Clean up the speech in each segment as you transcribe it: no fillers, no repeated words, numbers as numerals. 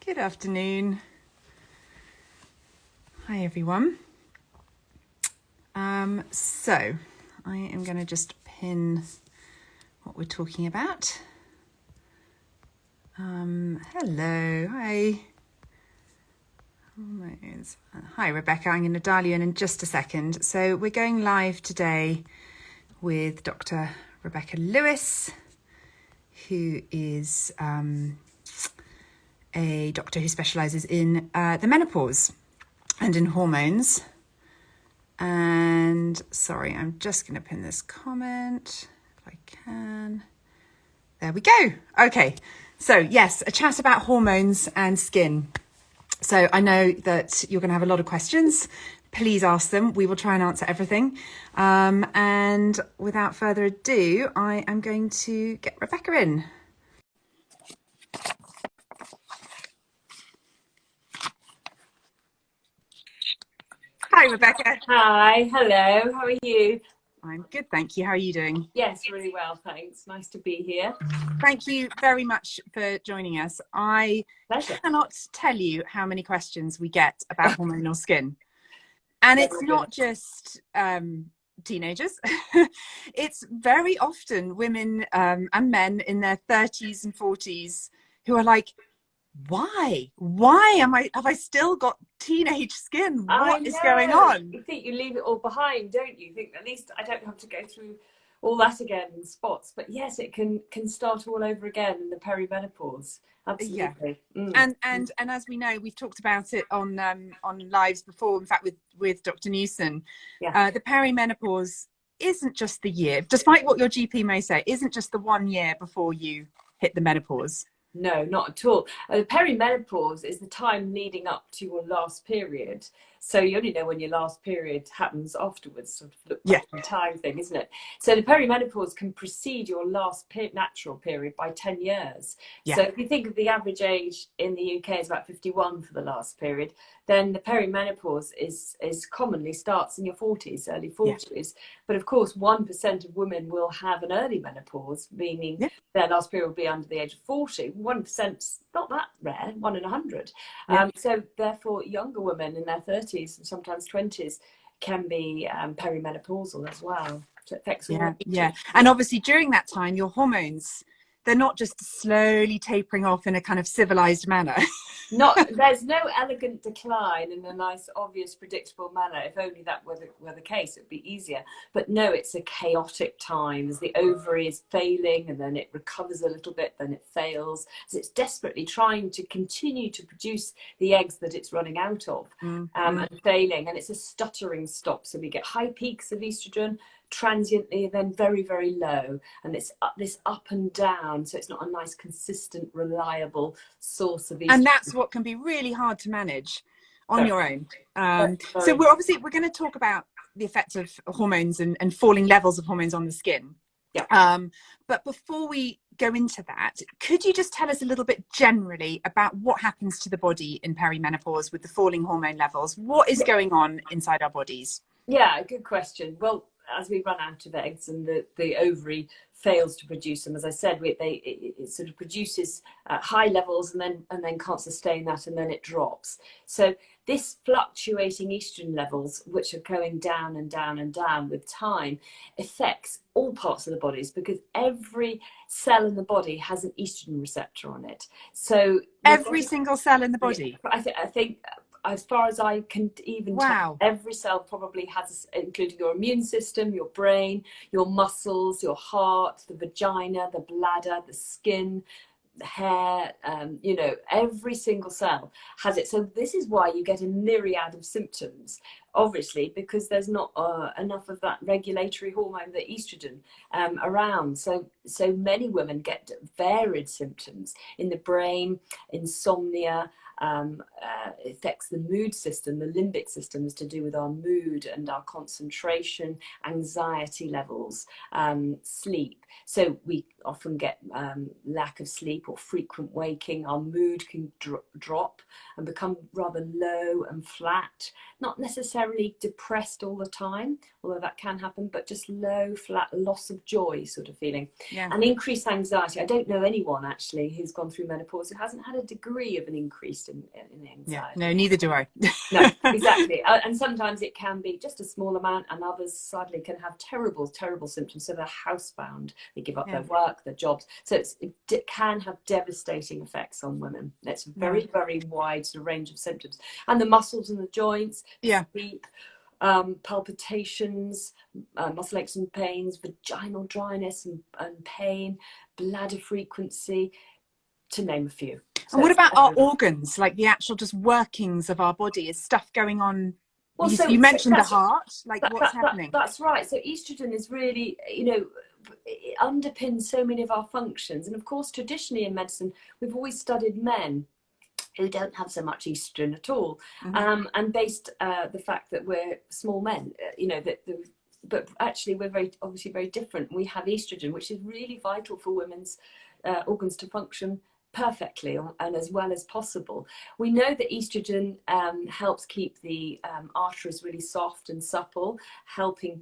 Good afternoon. Hi everyone. So I am going to just pin what we're talking about. Hello, hi. Hormones. Hi Rebecca, I'm going to dial you in just a second. So we're going live today with Dr. Rebecca Lewis, who is a doctor who specialises in the menopause and in hormones. And sorry, I'm just going to pin this comment if I can. There we go. Okay, so yes, a chat about hormones and skin. So I know that you're going to have a lot of questions. Please ask them. We will try and answer everything. And without further ado, I am going to get Rebecca in. Hi, Rebecca. Hi, hello, how are you? I'm good, thank you. How are you doing? Yes, really well, thanks. Nice to be here. Thank you very much for joining us. I Pleasure. cannot tell you how many questions we get about hormonal skin. And it's not just teenagers. It's very often women and men in their 30s and 40s who are like, why have I still got teenage skin? What is going on? You think you leave it all behind, don't you? Think at least I don't have to go through all that again in spots. But yes, it can start all over again in the perimenopause. Absolutely. Yeah. And as we know, we've talked about it on lives before, in fact with Dr. Newson. Yeah. The perimenopause isn't just the year, despite what your GP may say, isn't just the 1 year before you hit the menopause. No, not at all. Perimenopause is the time leading up to your last period. So you only know when your last period happens afterwards, sort of look back in time thing, isn't it? So the perimenopause can precede your last natural period by 10 years. Yeah. So if you think of the average age in the UK is about 51 for the last period, then the perimenopause is commonly starts in your 40s, early 40s. Yeah. But of course, 1% of women will have an early menopause, meaning their last period will be under the age of 40. 1%'s not that rare, 1 in 100. So therefore, younger women in their 30s and sometimes 20s can be perimenopausal as well. So it affects all ages. And obviously during that time, your hormones, they're not just slowly tapering off in a kind of civilized manner. There's no elegant decline in a nice, obvious, predictable manner. If only that were the case, it'd be easier. But no, it's a chaotic time as the ovary is failing and then it recovers a little bit, then it fails. So it's desperately trying to continue to produce the eggs that it's running out of and failing. And it's a stuttering stop. So we get high peaks of estrogen, transiently, then very, very low, and it's this up and down, so it's not a nice, consistent, reliable source of estrogen. And that's what can be really hard to manage on your own. So we're going to talk about the effects of hormones and falling levels of hormones on the skin. But before we go into that, could you just tell us a little bit generally about what happens to the body in perimenopause with the falling hormone levels? What is going on inside our bodies? Yeah, good question. Well, as we run out of eggs and the ovary fails to produce them, as I said, it sort of produces high levels and then can't sustain that, and then it drops. So this fluctuating estrogen levels, which are going down and down and down with time, affects all parts of the bodies, because every cell in the body has an estrogen receptor on it. So every single cell in the body? I think as far as I can even tell, every cell probably has, including your immune system, your brain, your muscles, your heart, the vagina, the bladder, the skin, the hair, every single cell has it. So this is why you get a myriad of symptoms, obviously, because there's not enough of that regulatory hormone, the estrogen, around. So many women get varied symptoms in the brain, insomnia. Affects the mood system. The limbic system is to do with our mood and our concentration, anxiety levels, sleep. So we often get lack of sleep or frequent waking. Our mood can drop and become rather low and flat, not necessarily necessarily depressed all the time, although that can happen, but just low, flat, loss of joy sort of feeling. Yeah. And increased anxiety. I don't know anyone actually who's gone through menopause who hasn't had a degree of an increase in anxiety. Yeah, no, neither do I. No, exactly. And sometimes it can be just a small amount, and others sadly can have terrible, terrible symptoms. So they're housebound, they give up their work, their jobs. So it can have devastating effects on women. It's very, very wide range of symptoms. And the muscles and the joints, sleep, palpitations, muscle aches and pains, vaginal dryness and pain, bladder frequency, to name a few. So and what about our organs, like the actual just workings of our body? Is stuff going on? Well, you mentioned the heart, like what's happening? That's right. So estrogen is really, it underpins so many of our functions. And of course, traditionally in medicine, we've always studied men who don't have so much estrogen at all, and based the fact that we're small men, but actually we're obviously very different. We have estrogen, which is really vital for women's organs to function perfectly and as well as possible. We know that estrogen helps keep the arteries really soft and supple, helping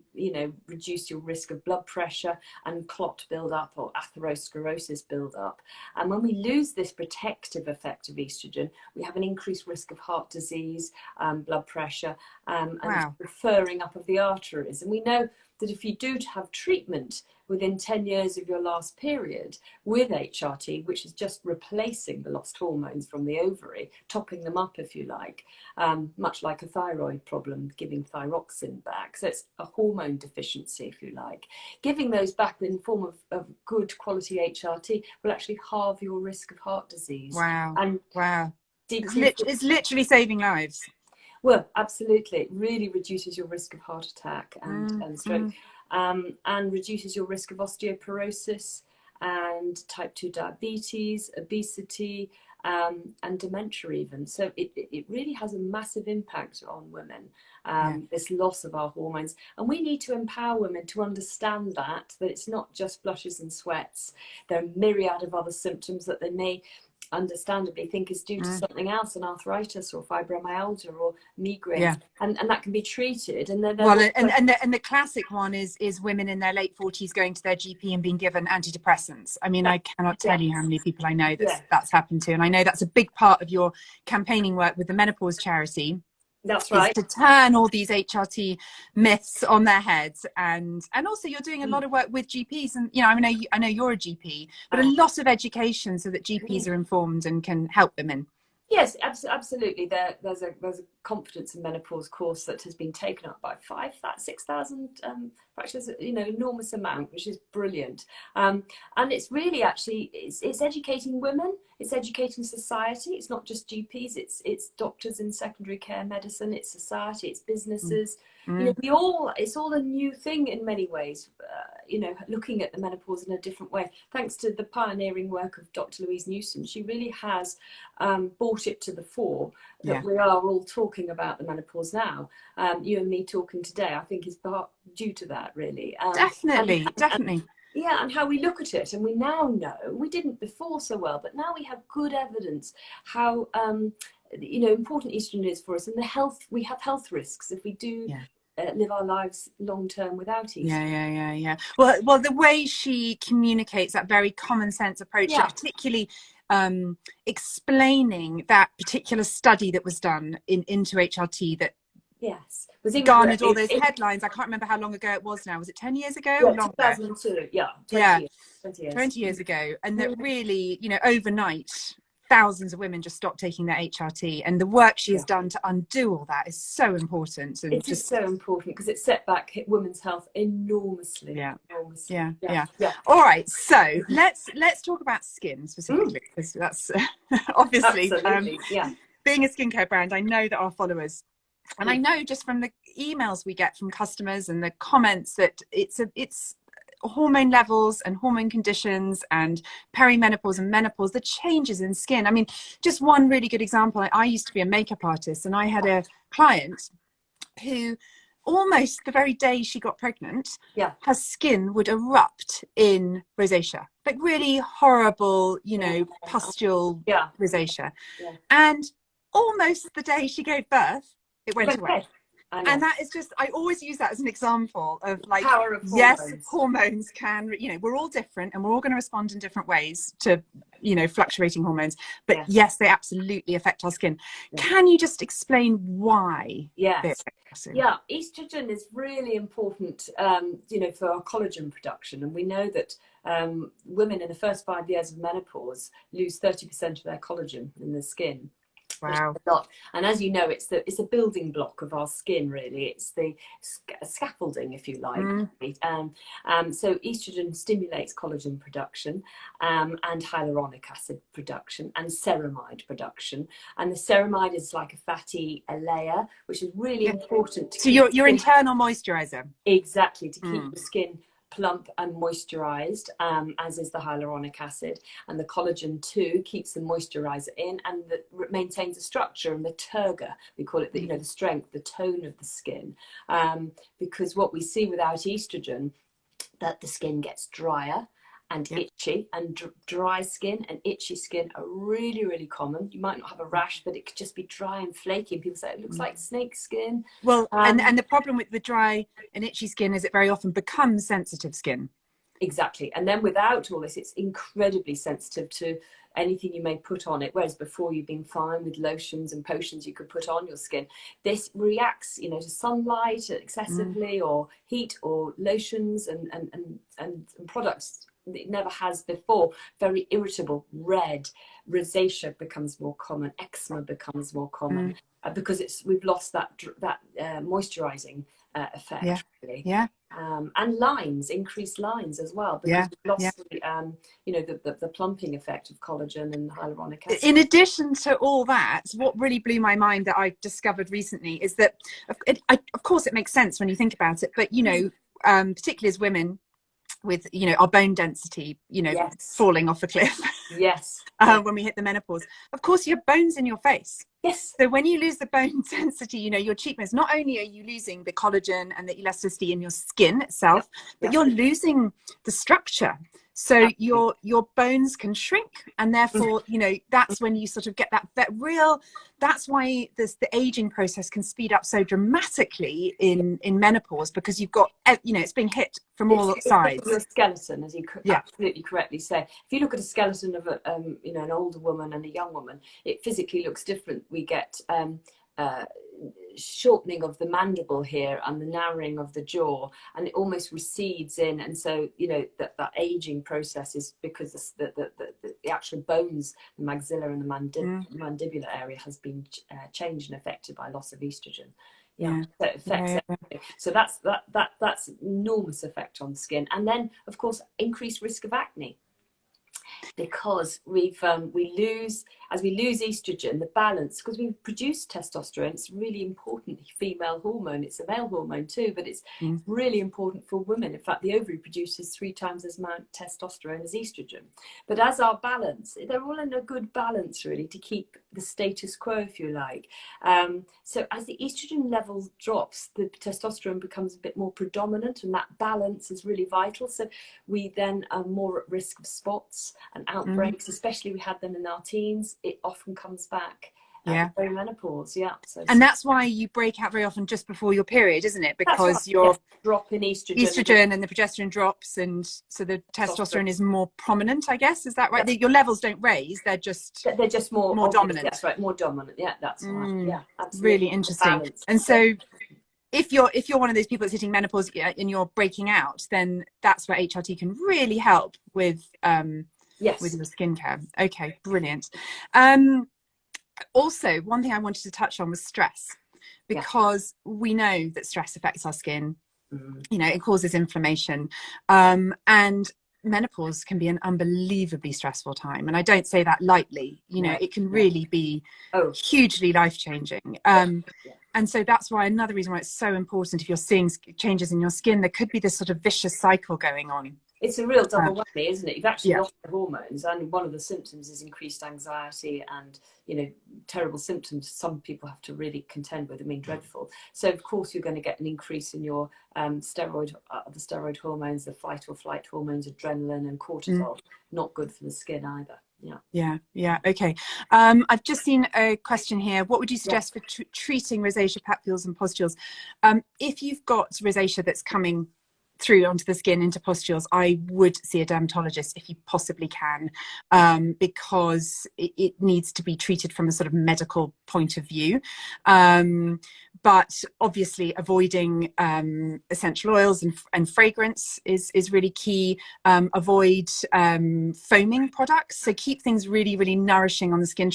reduce your risk of blood pressure and clot build-up or atherosclerosis build-up. And when we lose this protective effect of estrogen, we have an increased risk of heart disease, blood pressure, and referring up of the arteries. And we know that if you do have treatment within 10 years of your last period with HRT, which is just replacing the lost hormones from the ovary, topping them up, if you like, much like a thyroid problem, giving thyroxine back. So it's a hormone deficiency, if you like. Giving those back in form of good quality HRT will actually halve your risk of heart disease. Wow. And it's literally saving lives. Well, absolutely. It really reduces your risk of heart attack and stroke, and reduces your risk of osteoporosis and type 2 diabetes, obesity, and dementia even. So it really has a massive impact on women, this loss of our hormones. And we need to empower women to understand that it's not just blushes and sweats. There are a myriad of other symptoms that they may understandably think is due to something else, an arthritis or fibromyalgia or migraine, and that can be treated. And then the classic one is women in their late 40s going to their GP and being given antidepressants. I mean, I cannot tell you how many people I know that's happened to, and I know that's a big part of your campaigning work with the Menopause charity. That's right. To turn all these HRT myths on their heads, and also you're doing a lot of work with GPs, and I know you're a GP, but a lot of education so that GPs are informed and can help women. Yes, absolutely. There's a confidence in menopause course that has been taken up by 6,000 practitioners, enormous amount, which is brilliant. And it's really actually it's educating women, it's educating society. It's not just GPs, it's doctors in secondary care medicine, it's society, it's businesses. It's all a new thing in many ways. Looking at the menopause in a different way, thanks to the pioneering work of Dr. Louise Newson. She really has brought it to the fore that we are all talking about the menopause now. You and me talking today, I think, is part due to that, really. Definitely. And how we look at it, and we now know, we didn't before so well, but now we have good evidence how important estrogen is for us, and we have health risks if we do live our lives long term without estrogen. Yeah. Well, the way she communicates that very common sense approach, particularly explaining that particular study that was done into HRT that was garnered all those headlines. I can't remember how long ago it was now. Was it 10 years ago? Or longer? 2002. 20 years ago. And that really, overnight, thousands of women just stopped taking their HRT, and the work she has done to undo all that is so important. And it's just so important because it set back women's health enormously. All right, so let's talk about skin specifically, because that's obviously being a skincare brand. I know that our followers, and I know just from the emails we get from customers and the comments, that it's hormone levels and hormone conditions and perimenopause and menopause, the changes in skin. I mean, just one really good example. I used to be a makeup artist, and I had a client who almost the very day she got pregnant, her skin would erupt in rosacea, like really horrible, pustule rosacea. And almost the day she gave birth, it went away. And that is just, I always use that as an example of like, power of yes, hormones. hormones can, you know, we're all different and we're all going to respond in different ways to, you know, fluctuating hormones. But yes, they absolutely affect our skin. Can you just explain why? Yes. Yeah, estrogen is really important, you know, for our collagen production. And we know that women in the first 5 years of menopause lose 30% of their collagen in the skin. Wow. And as you know, it's a building block of our skin, really. It's the scaffolding, if you like. So estrogen stimulates collagen production and hyaluronic acid production and ceramide production. And the ceramide is like a fatty layer, which is really important. So your internal moisturizer. Exactly, to keep the skin plump and moisturized, as is the hyaluronic acid, and the collagen too keeps the moisturizer in and maintains the structure and the turgor, we call it, you know, the strength, the tone of the skin, because what we see without estrogen, that the skin gets drier and itchy, and dry skin and itchy skin are really, really common. You might not have a rash, but it could just be dry and flaky. And people say it looks like snake skin. Well, and the problem with the dry and itchy skin is it very often becomes sensitive skin. Exactly. And then without all this, it's incredibly sensitive to anything you may put on it, whereas before you've been fine with lotions and potions you could put on your skin. This reacts, you know, to sunlight excessively, or heat, or lotions and products it never has before. Very irritable, red, rosacea becomes more common, eczema becomes more common, because we've lost that moisturizing effect, really. And lines, increased lines as well, because we've lost you know, the plumping effect of collagen and hyaluronic acid. In addition to all that, what really blew my mind that I discovered recently is that of course it makes sense when you think about it, but you know, particularly as women with, you know, our bone density, you know, falling off a cliff when we hit the menopause, of course you have bones in your face. So when you lose the bone density, you know, your cheekbones, not only are you losing the collagen and the elasticity in your skin itself, but you're losing the structure. So your bones can shrink, and therefore, you know, that's when you sort of get that real, that's why the aging process can speed up so dramatically in menopause, because you've got, you know, it's being hit from all sides. Your skeleton, as you absolutely correctly say. If you look at a skeleton of a, you know, an older woman and a young woman, it physically looks different. We get shortening of the mandible here and the narrowing of the jaw, and it almost recedes in, and so, you know, that aging process is because the actual bones, the maxilla and the mandibular area has been changed and affected by loss of estrogen. So it affects everything. So that's enormous effect on the skin. And then of course increased risk of acne, because we lose estrogen, the balance, because we produce testosterone. It's really important female hormone. It's a male hormone too, but it's really important for women. In fact, the ovary produces 3 times as much testosterone as estrogen. But as our balance, they're all in a good balance, really, to keep the status quo, if you like. So as the estrogen level drops, the testosterone becomes a bit more predominant, and that balance is really vital. So we then are more at risk of spots and outbreaks, especially we had them in our teens. It often comes back at perimenopause. So, and that's why you break out very often just before your period, isn't it? Because you're drop in estrogen and the progesterone drops, and so the testosterone is more prominent, I guess. Is that right? Your levels don't raise, they're just more dominant. That's right, more dominant. That's right. Absolutely. Really interesting. And so if you're one of those people that's hitting menopause and you're breaking out, then that's where HRT can really help with with your skincare. Okay, brilliant. Also, one thing I wanted to touch on was stress, because we know that stress affects our skin. You know, it causes inflammation, and menopause can be an unbelievably stressful time, and I don't say that lightly. You know, it can really be hugely life-changing. And so that's why, another reason why it's so important, if you're seeing changes in your skin, there could be this sort of vicious cycle going on. It's a real double whammy, isn't it? You've actually lost the hormones, and one of the symptoms is increased anxiety and, you know, terrible symptoms some people have to really contend with. I mean, dreadful. So of course you're going to get an increase in your the steroid hormones, the fight or flight hormones, adrenaline and cortisol. Not good for the skin either. Yeah. Okay. I've just seen a question here. What would you suggest for treating rosacea papules and pustules? If you've got rosacea that's coming through onto the skin into pustules, I would see a dermatologist if you possibly can, because it needs to be treated from a sort of medical point of view. But obviously avoiding essential oils and fragrance is really key. Avoid foaming products. So keep things really, really nourishing on the skin.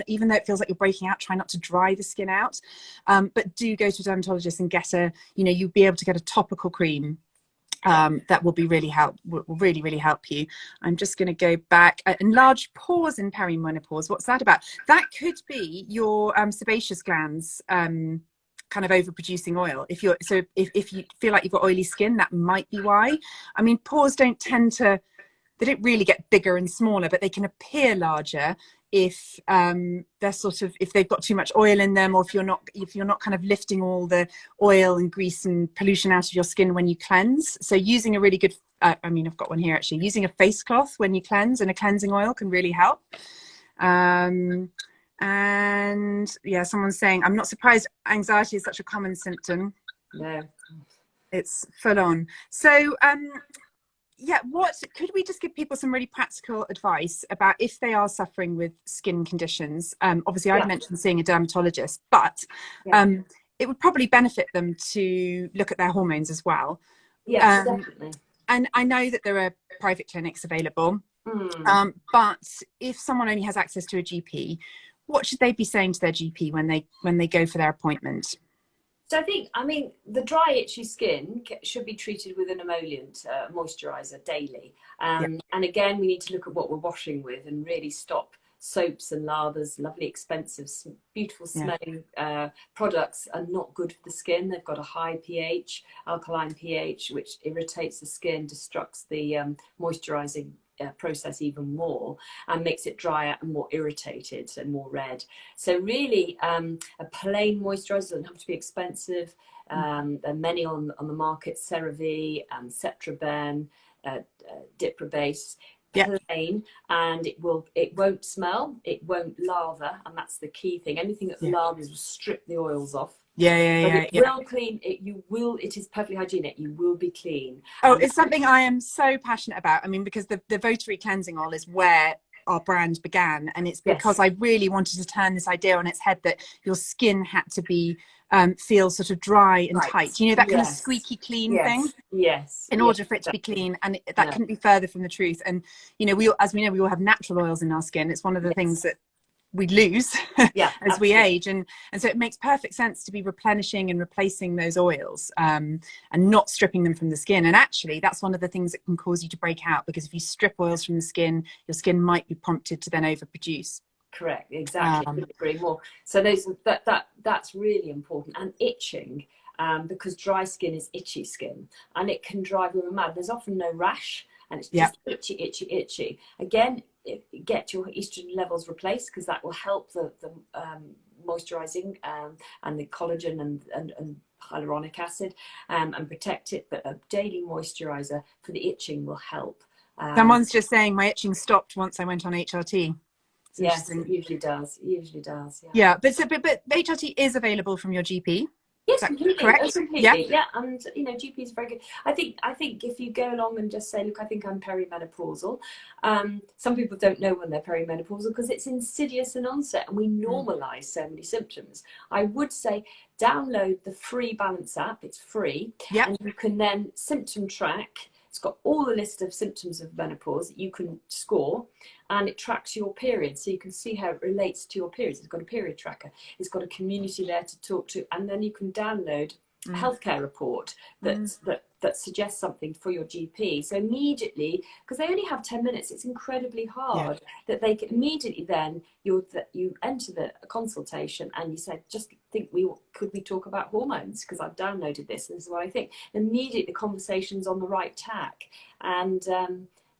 Even though it feels like you're breaking out, try not to dry the skin out. But do go to a dermatologist and get you'll be able to get a topical cream that will really help you. I'm just going to go back. Enlarge pores in perimenopause. What's that about? That could be your sebaceous glands kind of overproducing oil. If you feel like you've got oily skin, that might be why. I mean, pores don't really get bigger and smaller, but they can appear larger if if they've got too much oil in them, or if you're not kind of lifting all the oil and grease and pollution out of your skin when you cleanse. So using a really good, I've got one here actually, using a face cloth when you cleanse and a cleansing oil can really help. And yeah, someone's saying, I'm not surprised anxiety is such a common symptom. No. It's full on. So what could we just give people some really practical advice about if they are suffering with skin conditions? Obviously I've mentioned seeing a dermatologist, but it would probably benefit them to look at their hormones as well. Yes, definitely. And I know that there are private clinics available, but if someone only has access to a GP, what should they be saying to their GP when they go for their appointment? So I think, the dry, itchy skin should be treated with an emollient moisturiser daily. And again, we need to look at what we're washing with and really stop soaps and lathers. Lovely, expensive, beautiful smelling products are not good for the skin. They've got a high pH, alkaline pH, which irritates the skin, destructs the moisturising process even more, and makes it drier and more irritated and more red. So really, a plain moisturiser doesn't have to be expensive. There are many on the market: CeraVe, Cetraben, Diprobase. Plain, and it won't smell, it won't lather, and that's the key thing. Anything that lathers will strip the oils off. It will clean it. It is perfectly hygienic. You will be clean. It's something I am so passionate about. Because the VOTARY cleansing oil is where our brand began, and it's because I really wanted to turn this idea on its head, that your skin had to be feel sort of dry and tight, that kind of squeaky clean thing, in order for it to be clean, and that couldn't be further from the truth. And we all have natural oils in our skin. It's one of the things that we lose as we age, and so it makes perfect sense to be replenishing and replacing those oils, and not stripping them from the skin. And actually that's one of the things that can cause you to break out, because if you strip oils from the skin, your skin might be prompted to then overproduce. Correct, exactly. I couldn't agree more. So that's really important. And itching, because dry skin is itchy skin, and it can drive women mad. There's often no rash, and it's just itchy. Again, get your estrogen levels replaced, because that will help the moisturizing and the collagen and hyaluronic acid, and protect it. But a daily moisturizer for the itching will help. Someone's just saying my itching stopped once I went on HRT. Yes, it usually does. Yeah, but HRT is available from your GP. Yes, completely. Correct? Completely. Yeah, and GP is very good. I think if you go along and just say, look, I think I'm perimenopausal. Some people don't know when they're perimenopausal because it's insidious in onset, and we normalise so many symptoms. I would say download the free Balance app. It's free, and you can then symptom track. It's got all the list of symptoms of menopause that you can score, and it tracks your period, so you can see how it relates to your periods. It's got a period tracker. It's got a community there to talk to, and then you can download a healthcare report that suggests something for your GP. So immediately, because they only have 10 minutes, it's incredibly hard that they can immediately then you enter the consultation and you say, just think, could we talk about hormones? Because I've downloaded this and this is what I think. Immediately the conversation's on the right tack, and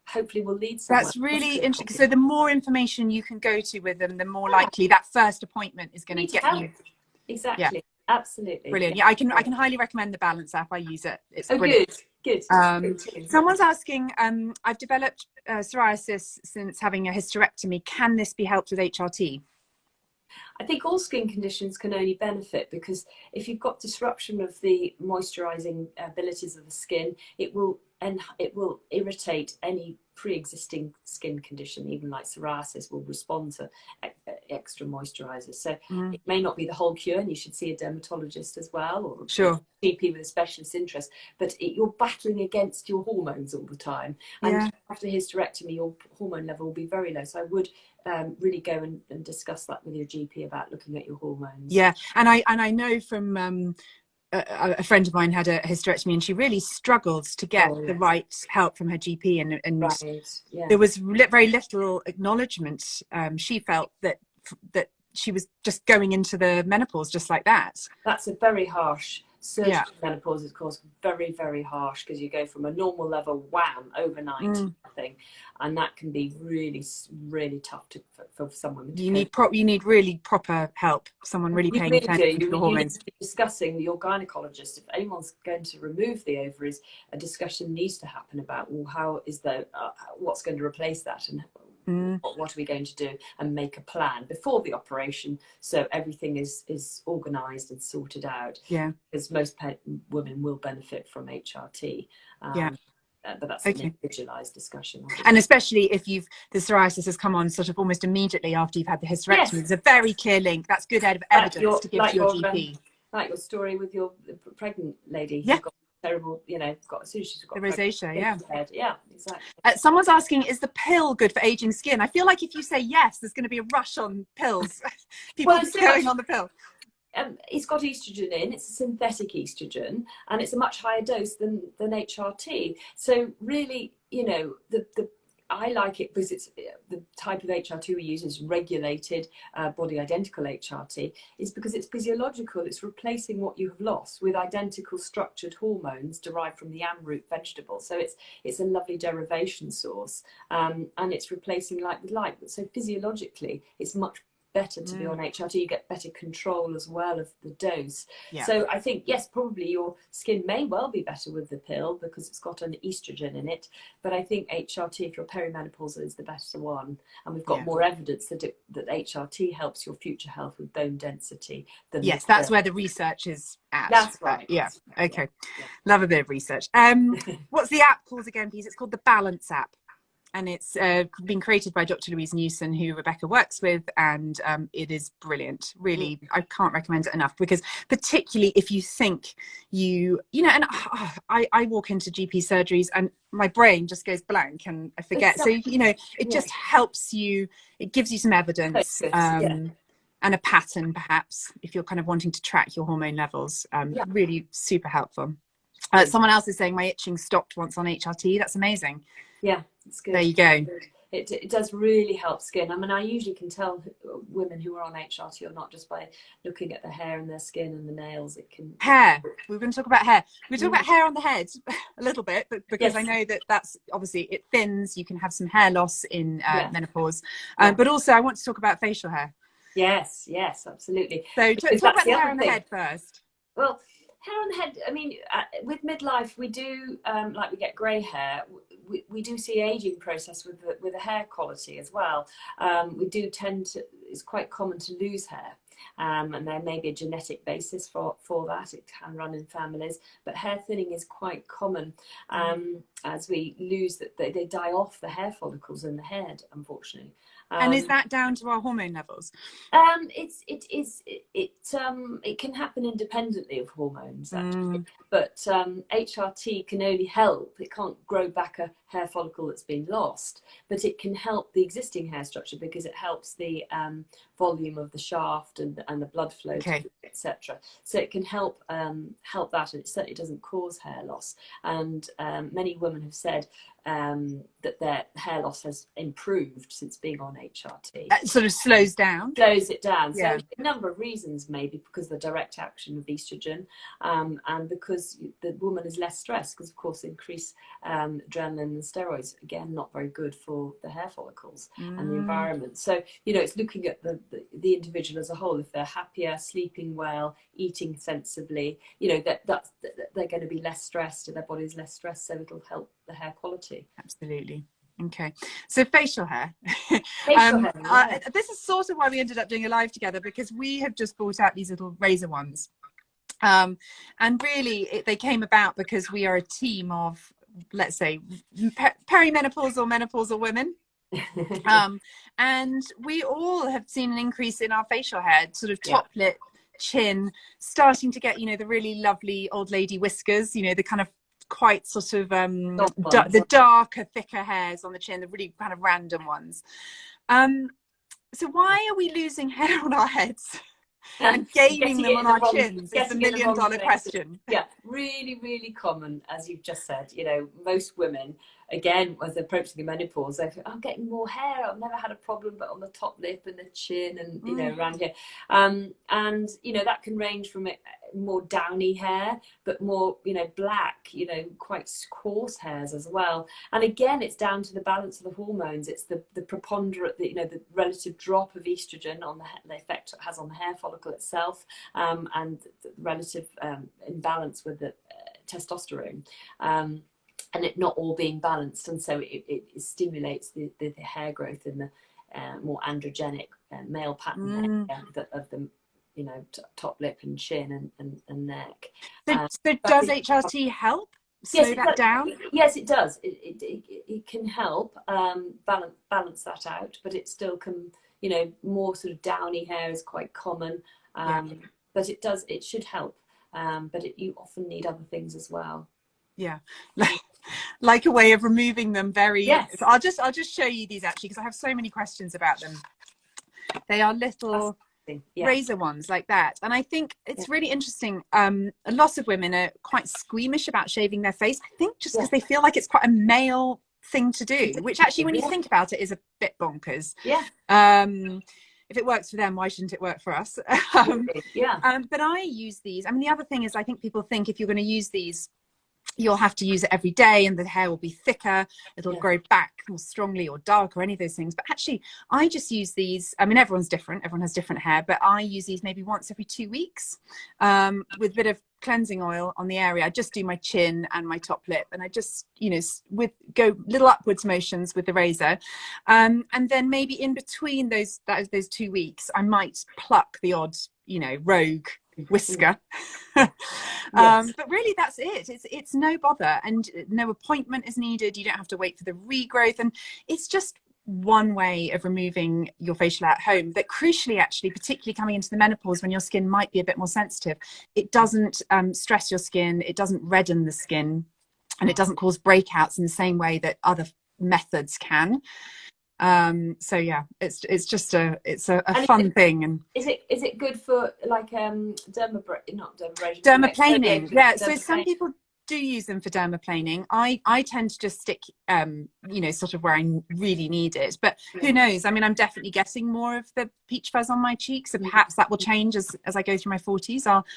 hopefully will lead somewhere. That's really interesting. So the more information you can go to with them, the more likely that first appointment is going to get you. Exactly. Absolutely. Brilliant. I can highly recommend the Balance app. I use it. It's brilliant. Good. Good. Good. Someone's asking, I've developed psoriasis since having a hysterectomy. Can this be helped with HRT? I think all skin conditions can only benefit, because if you've got disruption of the moisturizing abilities of the skin, it will irritate any pre-existing skin condition. Even like psoriasis will respond to extra moisturizers. So it may not be the whole cure, and you should see a dermatologist as well, or sure, a GP with a specialist interest. But you're battling against your hormones all the time, and after hysterectomy your hormone level will be very low. So I would really go and discuss that with your GP about looking at your hormones. Yeah, and I know from a friend of mine had a hysterectomy, and she really struggled to get the right help from her GP, and there was very little acknowledgement. She felt that she was just going into the menopause just like that. That's a very harsh surgical menopause, is, of course, very, very harsh, because you go from a normal level, wham, overnight thing, and that can be really, really tough for someone. You need really proper help. Someone really paying attention to the hormones. You need to be discussing with your gynecologist. If anyone's going to remove the ovaries, a discussion needs to happen about, well, how is what's going to replace that, and what are we going to do, and make a plan before the operation, so everything is organized and sorted out. Because most women will benefit from HRT. But that's an individualized discussion. And especially if the psoriasis has come on sort of almost immediately after you've had the hysterectomy. There's a very clear link. That's good evidence to give to your GP. Like your story with your pregnant lady. Yeah. Who got terrible, as soon as she's got the rosacea, yeah, exactly. Someone's asking, is the pill good for aging skin? I feel like if you say yes, there's going to be a rush on pills. People going on the pill. It's got estrogen in. It's a synthetic estrogen, and it's a much higher dose than HRT. So really, I like it because it's the type of HRT we use is regulated body identical HRT, is because it's physiological. It's replacing what you have lost with identical structured hormones derived from the yam root vegetable. So it's a lovely derivation source, and it's replacing like with like. So physiologically, it's much better to be on HRT. You get better control as well of the dose. So I think, yes, probably your skin may well be better with the pill because it's got an estrogen in it, but I think HRT, if you're perimenopausal, is the better one, and we've got more evidence that HRT helps your future health with bone density than that's where the research is at. That's right. Okay. Love a bit of research. What's the app called again, please? It's called the Balance app. And it's been created by Dr. Louise Newson, who Rebecca works with, and it is brilliant. Really, I can't recommend it enough, because particularly if you think and I walk into GP surgeries and my brain just goes blank and I forget. So, it just helps you, it gives you some evidence and a pattern, perhaps, if you're kind of wanting to track your hormone levels. Really super helpful. Someone else is saying my itching stopped once on HRT. That's amazing. Yeah, it's good. There you go. It does really help skin. I mean, I usually can tell women who are on HRT or not just by looking at the hair and their skin and the nails. It can hair. We're going to talk about hair. We're talking about hair on the head a little bit, but because I know that's obviously it thins. You can have some hair loss in menopause, but also I want to talk about facial hair. Yes, absolutely. So talk about the hair on the head first. Well, hair on the head, I mean, with midlife, we do, like we get grey hair, we do see aging process with the hair quality as well. We do tend to, it's quite common to lose hair. And there may be a genetic basis for that. It can run in families, but hair thinning is quite common as we lose that they die off the hair follicles in the head, unfortunately. And is that down to our hormone levels? It can happen independently of hormones, actually. But HRT can only help. It can't grow back a hair follicle that's been lost, but it can help the existing hair structure because it helps the volume of the shaft and the blood flow, etc. So it can help that, and it certainly doesn't cause hair loss. And many women have said that their hair loss has improved since being on HRT. That sort of slows down. Slows it down. Yeah. So a number of reasons, maybe because of the direct action of estrogen, and because the woman is less stressed, because of course increased adrenaline and steroids, again, not very good for the hair follicles and the environment. So, you know, it's looking at the individual as a whole. If they're happier, sleeping well, eating sensibly, you know, that they're going to be less stressed and their body's less stressed, so it'll help the hair quality. Absolutely. Okay, so facial hair. This is sort of why we ended up doing a live together, because we have just brought out these little razor ones, and really they came about because we are a team of, let's say, perimenopause or menopausal women. And we all have seen an increase in our facial hair, sort of top lip, chin, starting to get, you know, the really lovely old lady whiskers, you know, the kind of quite sort of the darker, thicker hairs on the chin, the really kind of random ones. So why are we losing hair on our heads and gaining them on our chins is the million-dollar question. Yeah, really, really common, as you've just said. You know, most women, again, as they're approaching the menopause, they think, I'm getting more hair. I've never had a problem, but on the top lip and the chin and, you know, around here. And, you know, that can range from more downy hair, but more, you know, black, you know, quite coarse hairs as well. And again, it's down to the balance of the hormones. It's the preponderant, you know, the relative drop of estrogen on the effect it has on the hair follicle itself, and the relative imbalance with the testosterone. And it not all being balanced, and so it stimulates the hair growth in the more androgenic male pattern hair of the, you know, top lip and chin and neck. So does HRT help slow that down? Yes, it does. It can help balance that out, but it still can, you know, more sort of downy hair is quite common, but it should help, but you often need other things as well. Yeah. Like a way of removing them so I'll just show you these actually, because I have so many questions about them. They are little razor ones like that, and I think it's really interesting. A lot of women are quite squeamish about shaving their face, I think just because they feel like it's quite a male thing to do, which actually when you think about it is a bit bonkers. If it works for them, why shouldn't it work for us? But I use these. I mean, the other thing is, I think people think if you're going to use these, you'll have to use it every day and the hair will be thicker, it'll grow back more strongly or dark or any of those things. But actually, I just use these. I mean, everyone's different, everyone has different hair, but I use these maybe once every 2 weeks, with a bit of cleansing oil on the area. I just do my chin and my top lip, and I just, you know, go little upwards motions with the razor, and then maybe in between those 2 weeks I might pluck the odd, you know, rogue whisker. But really that's it. It's no bother, and no appointment is needed. You don't have to wait for the regrowth, and it's just one way of removing your facial hair at home that, crucially, actually, particularly coming into the menopause when your skin might be a bit more sensitive, it doesn't stress your skin, it doesn't redden the skin, and it doesn't cause breakouts in the same way that other methods can. So yeah, it's just a fun thing. And is it good for like dermaplaning? Yeah, so some people do use them for dermaplaning. I tend to just stick you know, sort of where I really need it, but who knows? I mean, I'm definitely getting more of the peach fuzz on my cheeks, so perhaps that will change as I go through my 40s. I'll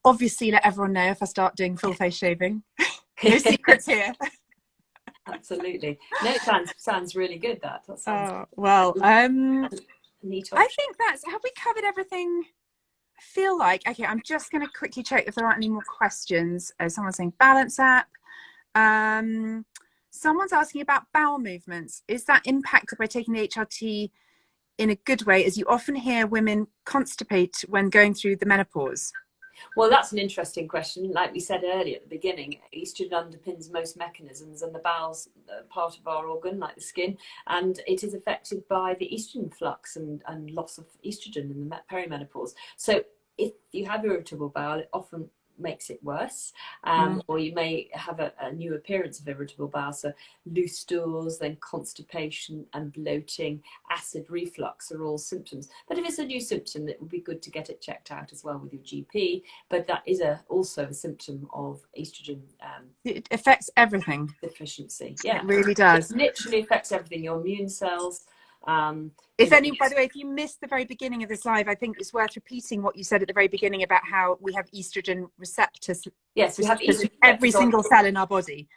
obviously let everyone know if I start doing full face shaving. No secrets here. Absolutely. No, it sounds really good. That sounds neat. I think have we covered everything? I feel like, okay, I'm just going to quickly check if there aren't any more questions. Someone's saying balance app. Someone's asking about bowel movements. Is that impacted by taking the HRT in a good way, as you often hear women constipate when going through the menopause? Well, that's an interesting question. Like we said earlier at the beginning, estrogen underpins most mechanisms, and the bowel's part of our organ, like the skin, and it is affected by the estrogen flux and loss of estrogen in the perimenopause. So if you have irritable bowel, it often makes it worse, or you may have a new appearance of irritable bowel, so loose stools, then constipation and bloating, acid reflux are all symptoms. But if it's a new symptom, it would be good to get it checked out as well with your GP. But that is also a symptom of estrogen. It affects everything. Deficiency. Yeah, it really does. It literally affects everything. Your immune cells. By the way, if you missed the very beginning of this live, I think it's worth repeating what you said at the very beginning about how we have estrogen receptors. Yes, we have estrogen in every single cell in our body.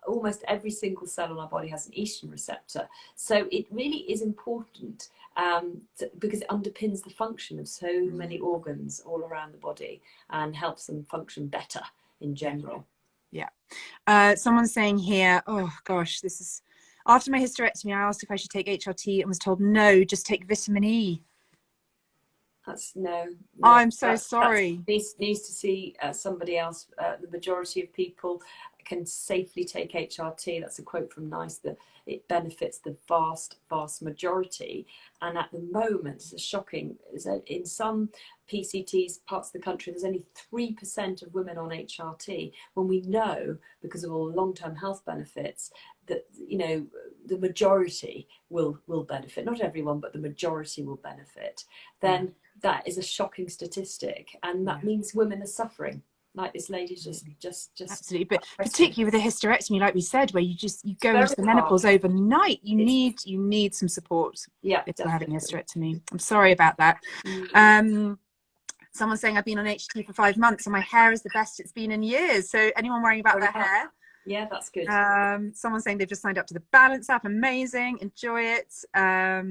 Almost every single cell in our body has an estrogen receptor. So it really is important because it underpins the function of so many organs all around the body and helps them function better in general. Yeah. Someone's saying here, oh gosh, this is... After my hysterectomy, I asked if I should take HRT and was told, no, just take vitamin E. That's no. I'm so sorry. Needs to see somebody else. The majority of people can safely take HRT. That's a quote from NICE, that it benefits the vast majority. And at the moment, it's shocking, is that in some PCTs, parts of the country, there's only 3% of women on HRT, when we know, because of all the long-term health benefits, that, you know, the majority will benefit. Not everyone, but the majority will benefit. Then that is a shocking statistic, and that means women are suffering. Like this lady just absolutely. But particularly with a hysterectomy, like we said, where you go into the menopause overnight, you need some support. Yeah, if you're having a hysterectomy. I'm sorry about that. Someone's saying I've been on HT for 5 months and my hair is the best it's been in years. So anyone worrying about their hair? Yeah, that's good. Someone's saying they've just signed up to the Balance app. Amazing. Enjoy it. All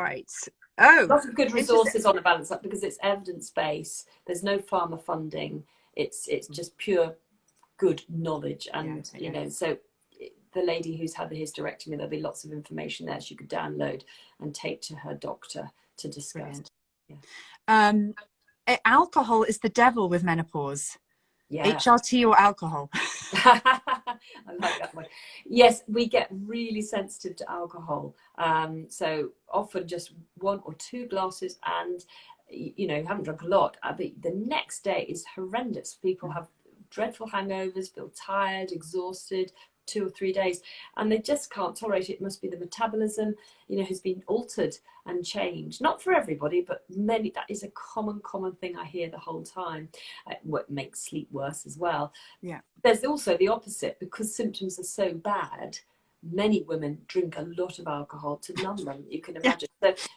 right. Oh, lots of good resources on the Balance app because it's evidence-based. There's no pharma funding. It's just pure good knowledge. And, you know, so the lady who's had the hysterectomy, there'll be lots of information there she could download and take to her doctor to discuss. Yeah. Alcohol is the devil with menopause. Yeah. HRT or alcohol? I like that one. Yes, we get really sensitive to alcohol. So often just 1 or 2 glasses, and you know, you haven't drunk a lot, but the next day is horrendous. People have dreadful hangovers, feel tired, exhausted, 2 or 3 days, and they just can't tolerate it. It must be the metabolism, you know, has been altered and changed. Not for everybody, but many. That is a common thing I hear the whole time. What makes sleep worse as well. Yeah. There's also the opposite, because symptoms are so bad. Many women drink a lot of alcohol to numb them. You can imagine.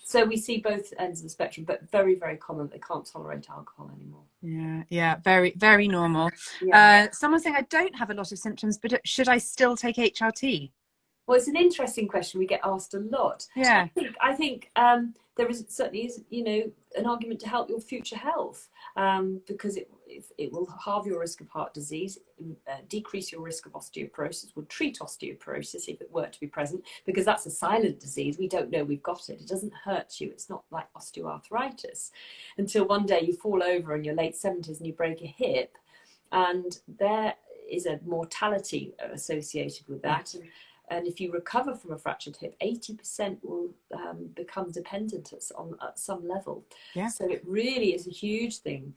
So we see both ends of the spectrum, but very, very common. They can't tolerate alcohol anymore. Yeah, very, very normal. Someone's saying I don't have a lot of symptoms, but should I still take HRT? Well, it's an interesting question we get asked a lot. Yeah. I think there certainly is, you know, an argument to help your future health, because it will halve your risk of heart disease, decrease your risk of osteoporosis, will treat osteoporosis if it were to be present, because that's a silent disease. We don't know we've got it. It doesn't hurt you. It's not like osteoarthritis until one day you fall over in your late 70s and you break a hip, and there is a mortality associated with that. And if you recover from a fractured hip, 80% will become dependent at some level. Yeah. So it really is a huge thing.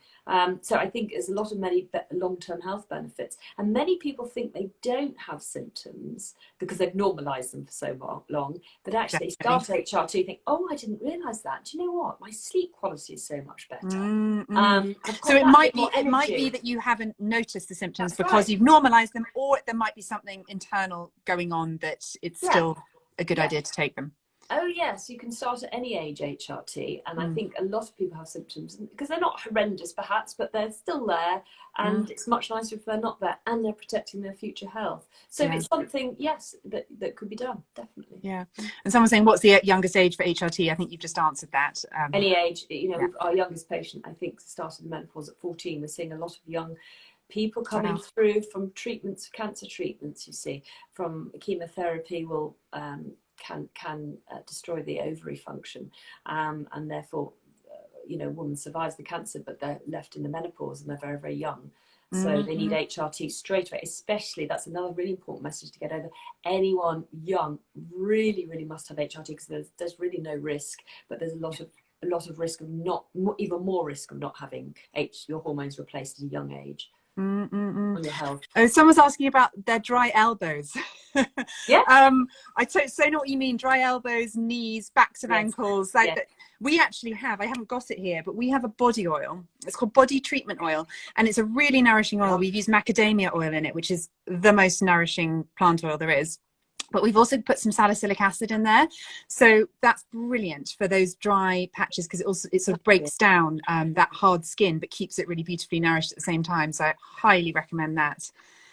So I think there's a lot of many long-term health benefits. And many people think they don't have symptoms because they've normalized them for so long. But actually start HRT, think, oh, I didn't realize that. Do you know what? My sleep quality is so much better. So it might be that you haven't noticed the symptoms because you've normalized them, or there might be something internal going on that it's still a good idea to take them. Oh yes, you can start at any age HRT, and I think a lot of people have symptoms because they're not horrendous perhaps, but they're still there, and it's much nicer if they're not there, and they're protecting their future health. So it's something, yes, that could be done, definitely. Yeah. And someone's saying, what's the youngest age for HRT? I think you've just answered that. Any age, you know, our youngest patient, I think, started the menopause at 14. We're seeing a lot of young people coming through from treatments, cancer treatments, you see, from chemotherapy will can destroy the ovary function, and therefore, you know, a woman survives the cancer, but they're left in the menopause and they're very, very young. So they need HRT straight away, especially, that's another really important message to get over. Anyone young really, really must have HRT because there's really no risk, but there's a lot of a lot of risk of even more risk of not having your hormones replaced at a young age. On your health. Oh, someone's asking about their dry elbows. Yeah. I so know what you mean. Dry elbows, knees, backs of ankles. We actually have, I haven't got it here, but we have a body oil. It's called body treatment oil, and it's a really nourishing oil. We've used macadamia oil in it, which is the most nourishing plant oil there is. But we've also put some salicylic acid in there, so that's brilliant for those dry patches, because it sort of breaks down that hard skin but keeps it really beautifully nourished at the same time. So I highly recommend that.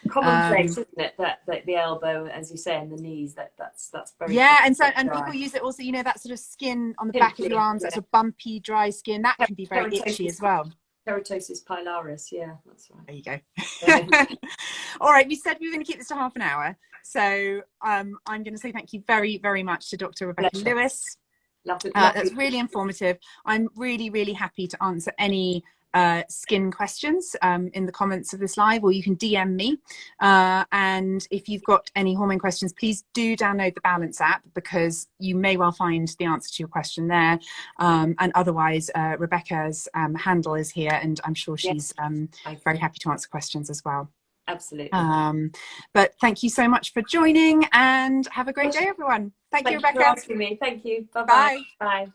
Commonplace, isn't it? That the elbow, as you say, and the knees. That's very and people use it also. You know, that sort of skin on the back of your arms, that sort of bumpy, dry skin, that can be very itchy as well. Keratosis pilaris, yeah, that's right. There you go. All right, we said we were going to keep this to half an hour, so I'm going to say thank you very, very much to Dr. Rebecca Lewis. That's really informative. I'm really, really happy to answer any skin questions in the comments of this live, or you can DM me. And if you've got any hormone questions, please do download the Balance app, because you may well find the answer to your question there. And otherwise, Rebecca's handle is here, and I'm sure she's very happy to answer questions as well. Absolutely. But thank you so much for joining, and have a great day, everyone. Thank you, Rebecca. Thank you for asking me. Thank you. Bye-bye. Bye. Bye.